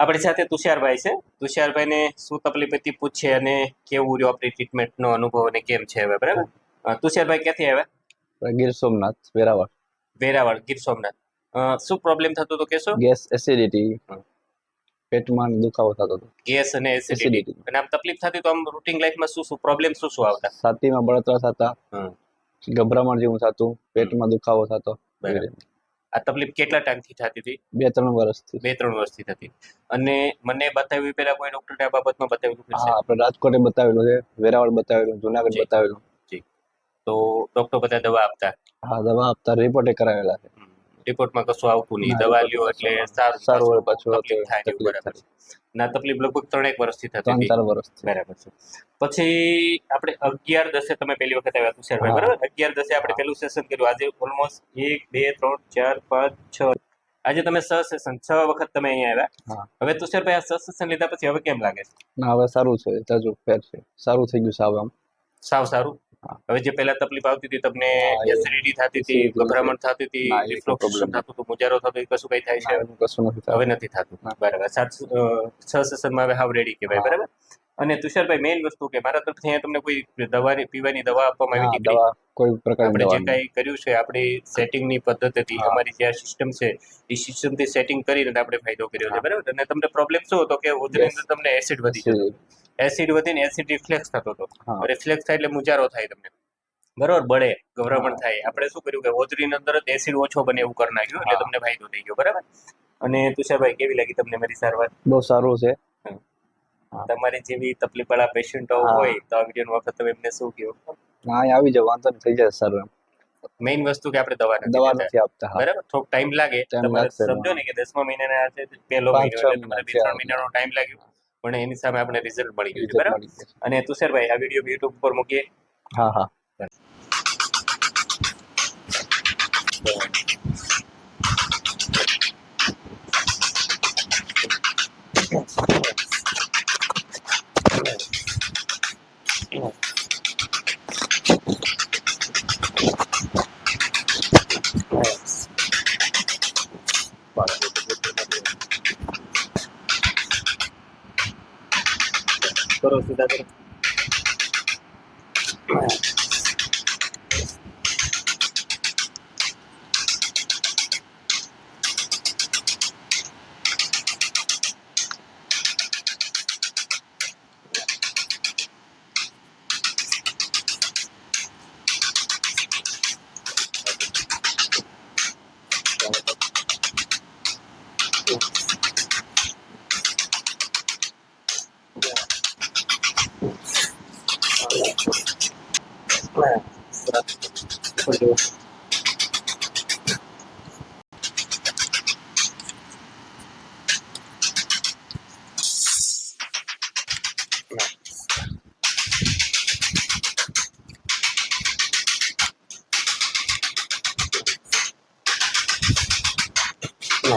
આપણી સાથે તુષારભાઈ છે. તુષારભાઈને શું તકલીફ હતી પૂછે અને કેવું રહ્યો આપણી ટ્રીટમેન્ટનો અનુભવ અને કેમ છે હવે, બરાબર? તુષારભાઈ ક્યાંથી આવ્યા? ગીર સોમનાથ, વેરાવળ. વેરાવળ, ગીર સોમનાથ. શું પ્રોબ્લેમ થતો હતો કેશો? ગેસ, એસિડિટી, પેટમાં દુખાવો થતો હતો. ગેસ અને એસિડિટી. અને આમ તકલીફ થતી તો આમ રૂટીન લાઈફમાં શું પ્રોબ્લેમ શું આવતા? છાતીમાં બળતરા થતા, ગભરામણ જેવું થતું, પેટમાં દુખાવો થતો. બરાબર. આ તકલીફ કેટલા ટાઈમથી થતી હતી? 2-3 વર્ષથી. 2-3 વર્ષથી થતી. અને મને બતાવ્યું પહેલા કોઈ ડોક્ટરને આ બાબતમાં બતાવ્યું છે? હા, આપણે રાજકોટે બતાવેલું છે, વેરાવળ બતાવેલું, જુનાગઢ બતાવેલું. જી. તો ડોક્ટર બધા દવા આપતા? હા, દવા આપતા, રિપોર્ટે કરાવેલા છે. રિપોર્ટમાં કશું આવતું નહીં, દવા લ્યો એટલે સારું હોય, પાછું તકલીફ થાય એવું. બરાબર છે. ના, તકલીફ લગભગ 3-1 વર્ષથી થતી હતી. 3-4 વર્ષથી. બરાબર છે. પછી આપણે 11/10 તમે પહેલી વખત આવ્યા તુષારભાઈ, બરાબર? 11/10 આપણે પહેલું સેશન કર્યું. આજે ઓલમોસ્ટ 1, 2, 3, 4, 5, 6. આજે તમે 6 સેશન, 6 વખત તમે અહીંયા આવ્યા. હવે તુષારભાઈ આ 6 સેશન લીધા પછી હવે કેમ લાગે છે? ના, હવે સારું છે, તાજું ફેર છે, સારું થઈ ગયું સાવ. આમ સાવ સારું. હવે જે પહેલા તકલીફ આવતી હતી તમને, એસિડિટી થતી હતી, ગભરામણ થતી હતી, રિફ્લેક્શન થતું હતું, મુજારો થતો, એ કશું કઈ થાય છે? કશું નથી થતું. હવે નથી થતું. બરાબર. 6 સેશનમાં હવે હાવ રેડી કહેવાય, બરાબર? અને તુષારભાઈ મેઇન વસ્તુ કે મારા તરફથી અહીંયા તમને કોઈ દવાની પીવાની દવા આપવામાં આવી હતી? દવા કોઈ પ્રકારની આપણે જે દવા કાંઈ કર્યું છે આપણી સેટિંગની પદ્ધતિથી, અમારી જે આ સિસ્ટમ છે એ સિસ્ટમથી સેટિંગ કરીને આપણે ફાયદો કર્યો છે, બરાબર? અને તમને પ્રોબ્લેમ શું હતો કે ઉધરની અંદર તમને એસિડ વધી ગયો. એસિડ વધીને એસિડ રિફ્લેક્સ થતો હતો. રિફ્લેક્સ થાય એટલે મુજારો થાય તમને, બરોબર? બળે, ગભરામણ થાય. આપણે શું કર્યું કે હોજરીની અંદર જ એસિડ ઓછો બને એવું કરી નાખ્યું, એટલે તમને ફાયદો થઈ ગયો, બરાબર? અને તુષારભાઈ કેવી લાગી તમને મારી સારવાર? બહુ સારું છે. તમારી જેવી તકલીફ વાળા પેશન્ટો હોય તો આ વિડીયોનો વખત તમે એમને શું કહો? હા, આવી જાવ, વાંધો નહીં, થઈ જાય સારું. મેઇન વસ્તુ કે આપણે દવા નથી આપતા, બરાબર? થોડોક ટાઈમ લાગે. તમારે સમજો ને કે 10મા મહિનાના આજે પહેલો મહિનો એટલે તમારે 2-3 મહિનાનો ટાઈમ લાગ્યો, પણ એની સામે આપણે રિઝલ્ટ મળી ગયું, બરાબર? અને તુષારભાઈ આ વિડીયો યુટ્યુબ પર મૂકીએ? હા હા. કરો સીધા કરો. No.